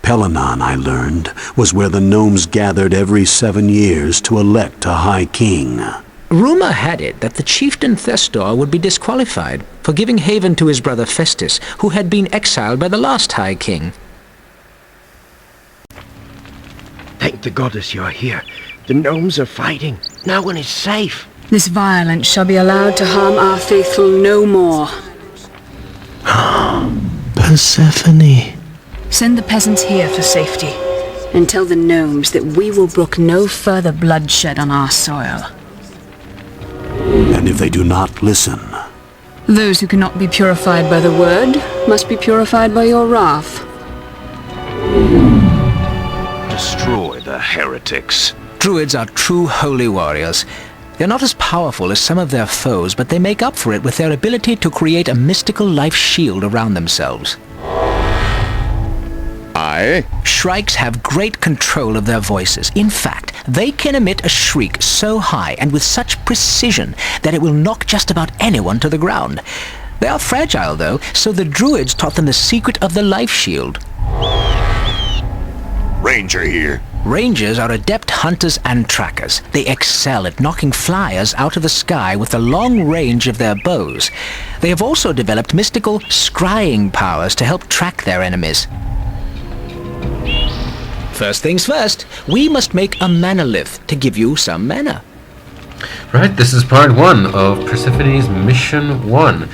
Pellanon, I learned, was where the gnomes gathered every 7 years to elect a high king. Rumor had it that the chieftain Thestor would be disqualified for giving haven to his brother Festus, who had been exiled by the last high king. Thank the goddess you're here. The gnomes are fighting. No one is safe. This violence shall be allowed to harm our faithful no more. Persephone. Send the peasants here for safety, and tell the gnomes that we will brook no further bloodshed on our soil. And if they do not listen... Those who cannot be purified by the word must be purified by your wrath. Destroy the heretics. Druids are true holy warriors. They're not as powerful as some of their foes, but they make up for it with their ability to create a mystical life shield around themselves. Shrikes have great control of their voices. In fact, they can emit a shriek so high and with such precision that it will knock just about anyone to the ground. They are fragile, though, so the druids taught them the secret of the life shield. Ranger here. Rangers are adept hunters and trackers. They excel at knocking flyers out of the sky with the long range of their bows. They have also developed mystical scrying powers to help track their enemies. First things first, we must make a mana lith to give you some mana. Right, this is part 1 of Persephone's Mission 1,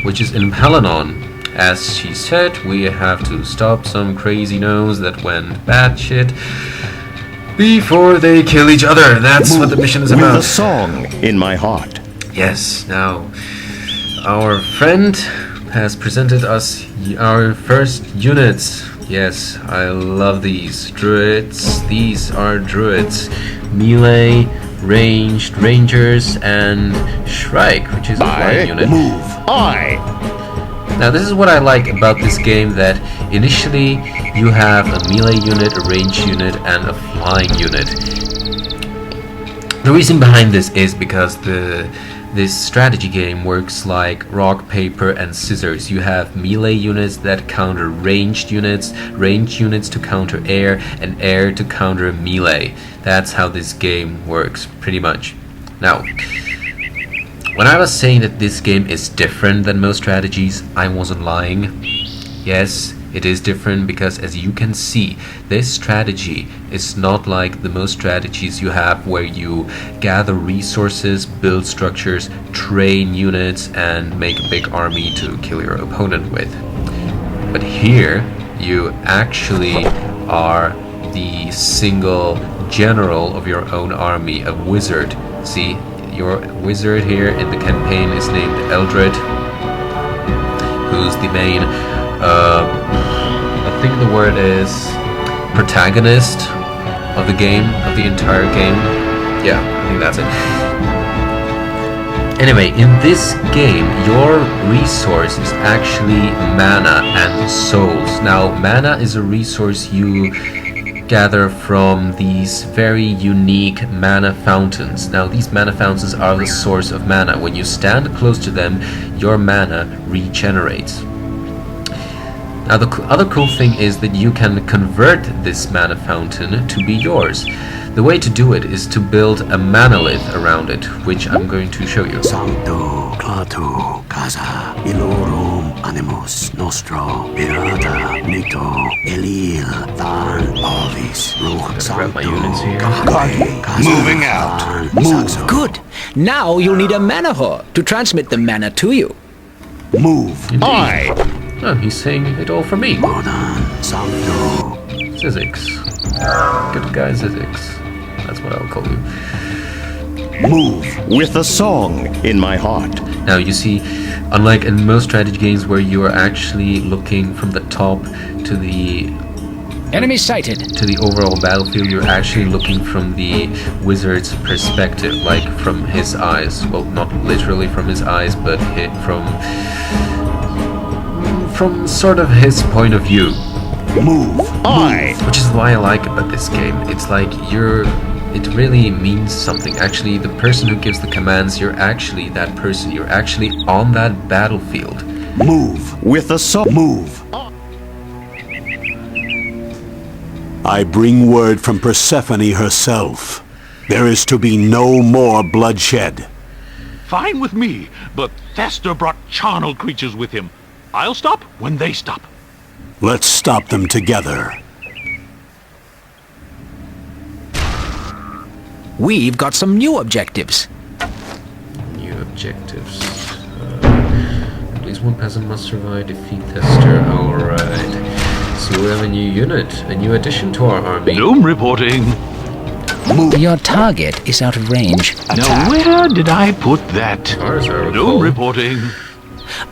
which is in Pellanon. As she said, we have to stop some crazy gnomes that went batshit before they kill each other. That's what the mission is about. With a song in my heart. Yes, now, our friend has presented us our first units. Yes, I love these. Druids. These are druids. Melee, ranged, rangers, and Shrike, which is a flying unit. Now this is what I like about this game, that initially you have a melee unit, a ranged unit, and a flying unit. The reason behind this is because this strategy game works like rock, paper, and scissors. You have melee units that counter ranged units to counter air, and air to counter melee. That's how this game works, pretty much. Now, when I was saying that this game is different than most strategies, I wasn't lying. Yes, it is different because, as you can see, this strategy is not like the most strategies you have where you gather resources, build structures, train units, and make a big army to kill your opponent with. But here, you actually are the single general of your own army, a wizard. See? Your wizard here in the campaign is named Eldred, who's the main, I think the word is protagonist of the game, of the entire game. Yeah, I think that's it. Anyway, in this game, your resource is actually mana and souls. Now, mana is a resource you gather from these very unique mana fountains. Now, these mana fountains are the source of mana. When you stand close to them, your mana regenerates. Now, the other cool thing is that you can convert this mana fountain to be yours. The way to do it is to build a manolith around it, which I'm going to show you. Sancto, clato, casa, ilorum, animus, nostro, pirata, nito, elil, than, ovis, ruch, Grab my units here. Moving out. Move. Good. Now you'll need a mana whore to transmit the mana to you. Move. Oh, he's saying it all for me. Modan, sancto. Zizix. Good guy Zizix. That's what I'll call you. Move with a song in my heart. Now you see, unlike in most strategy games where you are actually looking from the top to the Enemy sighted. to the overall battlefield, you're actually looking from the wizard's perspective, like from his eyes. Well, not literally from his eyes, but from sort of his point of view. Move. Which is why I like about this game. It's like it really means something. Actually, the person who gives the commands, you're actually that person. You're actually on that battlefield. Move. With a song. Move. I bring word from Persephone herself. There is to be no more bloodshed. Fine with me, but Thester brought charnel creatures with him. I'll stop when they stop. Let's stop them together. We've got some new objectives. New objectives. At least one peasant must survive, defeat Thester. Alright. So we have a new unit, a new addition to our army. Gnome reporting. Your target is out of range. Now where did I put that? Ours are Gnome full. reporting.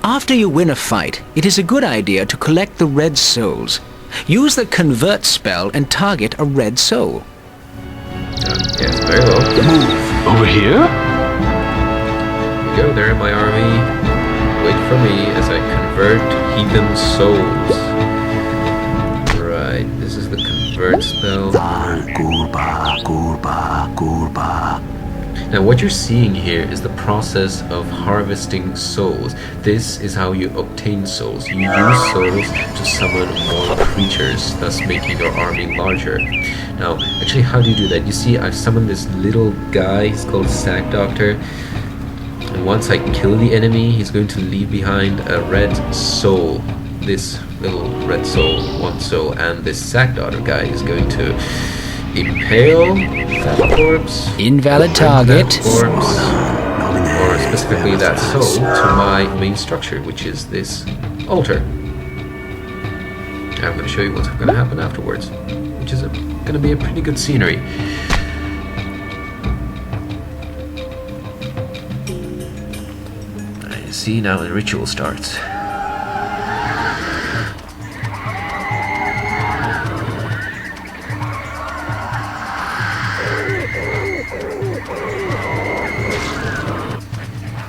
After you win a fight, it is a good idea to collect the red souls. Use the convert spell and target a red soul. Yes, very well. Move. Over here? You go there, my army. Wait for me as I convert heathen souls. Right, this is the convert spell. Now what you're seeing here is the process of harvesting souls. This is how you obtain souls. You use souls to summon more creatures, thus making your army larger. Now, actually, how do you do that? You see, I've summoned this little guy, he's called Sack Doctor. And once I kill the enemy, he's going to leave behind a red soul. This little red soul, one soul, and this Sack Doctor guy is going to impale that corpse, Invalid target. that corpse, or specifically that soul, to my main structure, which is this altar. I'm going to show you what's going to happen afterwards, which is going to be a pretty good scenery. I see now the ritual starts.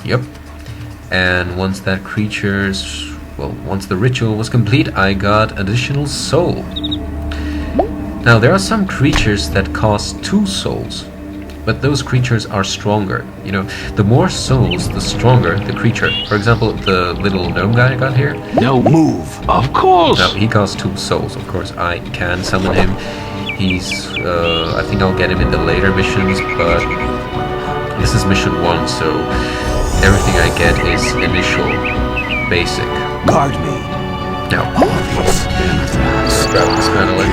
Yep. And once that once the ritual was complete, I got additional soul. Now, there are some creatures that cost 2 souls, but those creatures are stronger. You know, the more souls, the stronger the creature. For example, the little gnome guy I got here. No, move. Of course. Now, he costs 2 souls. Of course, I can summon him. He's, I think I'll get him in the later missions, but this is mission 1, so everything I get is initial basic. Guard me. Now, let's grab this paneler.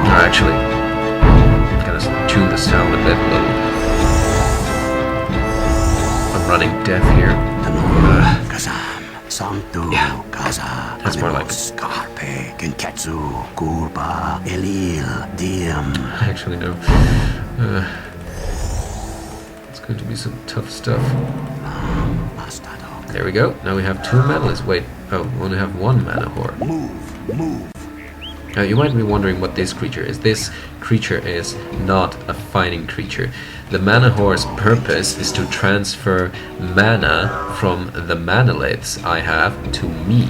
Actually, I'm gonna tune the sound a bit low. I'm running deaf here. Yeah, that's more like it. Actually, no. It's going to be some tough stuff. There we go. Now we have 2 manalets. Wait, oh, we only have 1 mana whore. Move. Now you might be wondering what this creature is. This creature is not a fighting creature. The mana whore's purpose is to transfer mana from the manalets I have to me.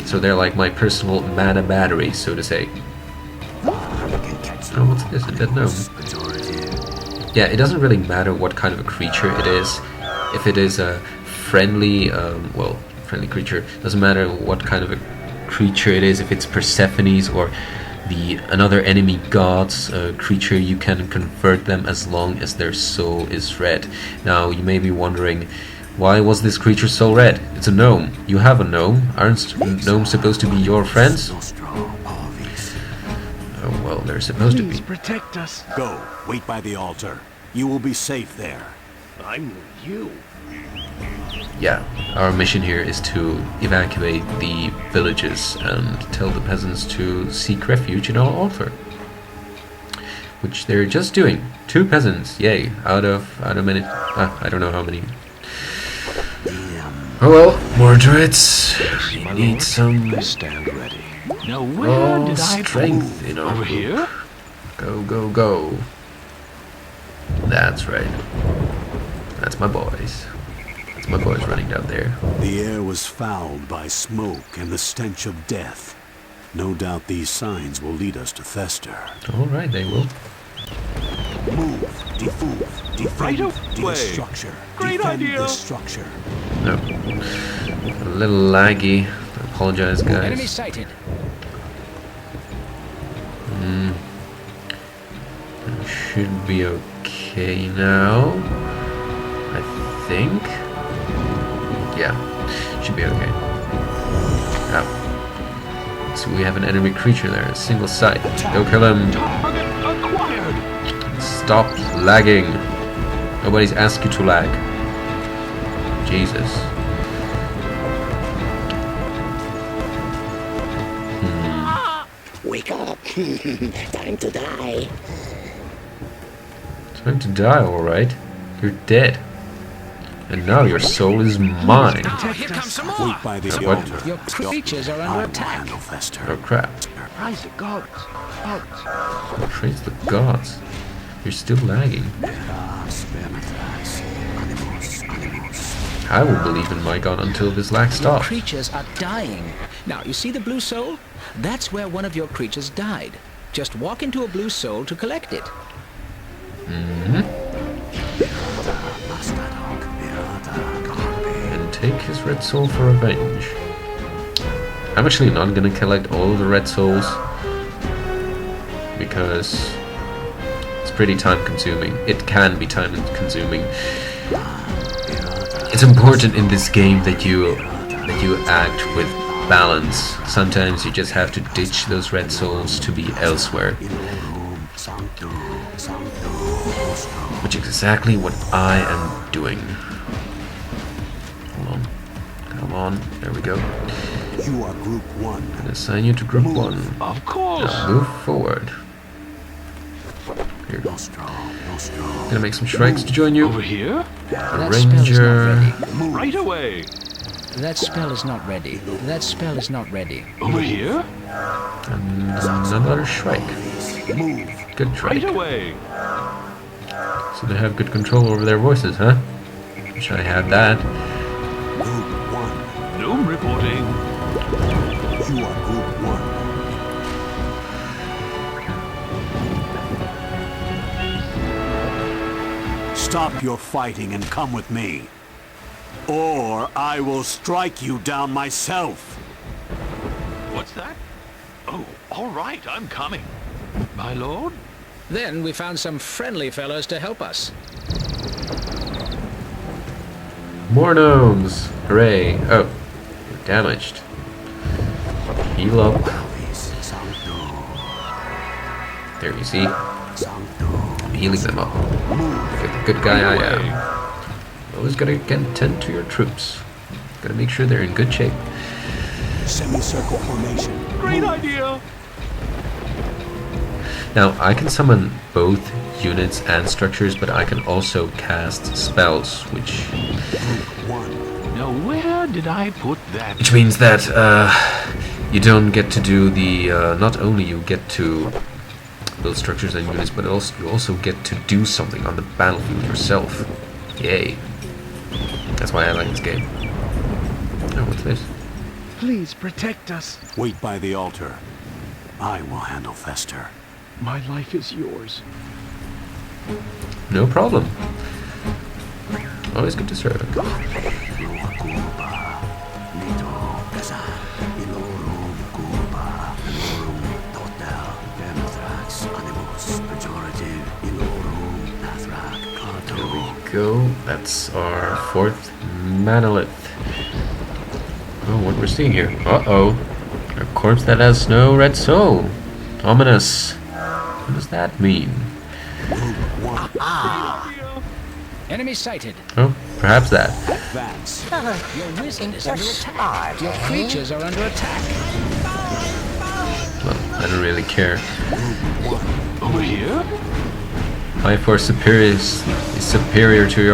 So they're like my personal mana battery, so to say. Oh, what's this? A dead gnome. Yeah, it doesn't really matter what kind of a creature it is. If it is a friendly, friendly creature, doesn't matter what kind of a creature it is. If it's Persephone's or another enemy god's creature, you can convert them as long as their soul is red. Now, you may be wondering, why was this creature so red? It's a gnome. You have a gnome. Aren't gnomes supposed to be your friends? Oh, well, they're supposed to be. Please protect us. Go. Wait by the altar. You will be safe there. I'm with you. Yeah, our mission here is to evacuate the villages and tell the peasants to seek refuge in our altar, which they're just doing. 2 peasants, yay! Out of many. I don't know how many. Oh well, more druids. We need some. Stand ready. Now where did I strength, move? you know. Over here? Go. That's right. That's my boys. That's my boys running down there. The air was fouled by smoke and the stench of death. No doubt these signs will lead us to Thester. All right, they will. Move, defend Right this away. structure. Great Defend idea. this structure. No. A little laggy. I apologize, Enemy guys. sighted. Should be okay now. I think. Yeah, should be okay. Now, so we have an enemy creature there, a single sight. Go kill him. Stop lagging. Nobody's asked you to lag. Jesus. Wake up. Time to die. Time to die, alright. You're dead. And now your soul is mine. Here comes some more. Wait by the What? altar. Your creatures are I under will attack. handle Fester. Oh crap. Praise the gods. Gods. Praise the gods. You're still lagging. I will believe in my god until this lag Your stops. creatures are dying. Now, you see the blue soul? That's where one of your creatures died. Just walk into a blue soul to collect it. And take his red soul for revenge. I'm actually not gonna collect all of the red souls because it's pretty time consuming. It can be time consuming. It's important in this game that you act with balance. Sometimes you just have to ditch those red souls to be elsewhere. Which is exactly what I am doing. Hold on. Come on. There we go. You are Group 1. And assign you to Group 1. Of course. Now move forward. Here. Gonna make some strikes to join you. Over here? That spell is not Ranger. ready. Right away. That spell is not ready. That spell is not ready. Over here? And another strike. Good Right strike. away. So they have good control over their voices, huh? Wish I had that. Group 1. Gnome reporting. You are Group 1. Stop your fighting and come with me. Or I will strike you down myself. What's that? Oh, all right, I'm coming. My lord? Then we found some friendly fellows to help us. More gnomes! Hooray! Oh, you're damaged. Heal up. There, you see? I'm healing them up. Good guy I am. Always gotta tend to your troops. Gotta make sure they're in good shape. Semicircle formation. Great idea. Now, I can summon both units and structures, but I can also cast spells, which Now, where did I put that? means that you don't get to do the not only you get to build structures and units, but also you also get to do something on the battlefield yourself. Yay! That's why I like this game. Oh, what's this? Please protect us. Wait by the altar. I will handle Fester. My life is yours. No problem. Always good to serve. There we go. That's our 4th monolith. Oh, what we're seeing here. Uh-oh. A corpse that has no red soul. Ominous. What does that mean? Enemy sighted. Oh, perhaps that. Advance. Your wizard is under attack. Your creatures are under attack. Well, I don't really care. Over here? My force superior is superior to your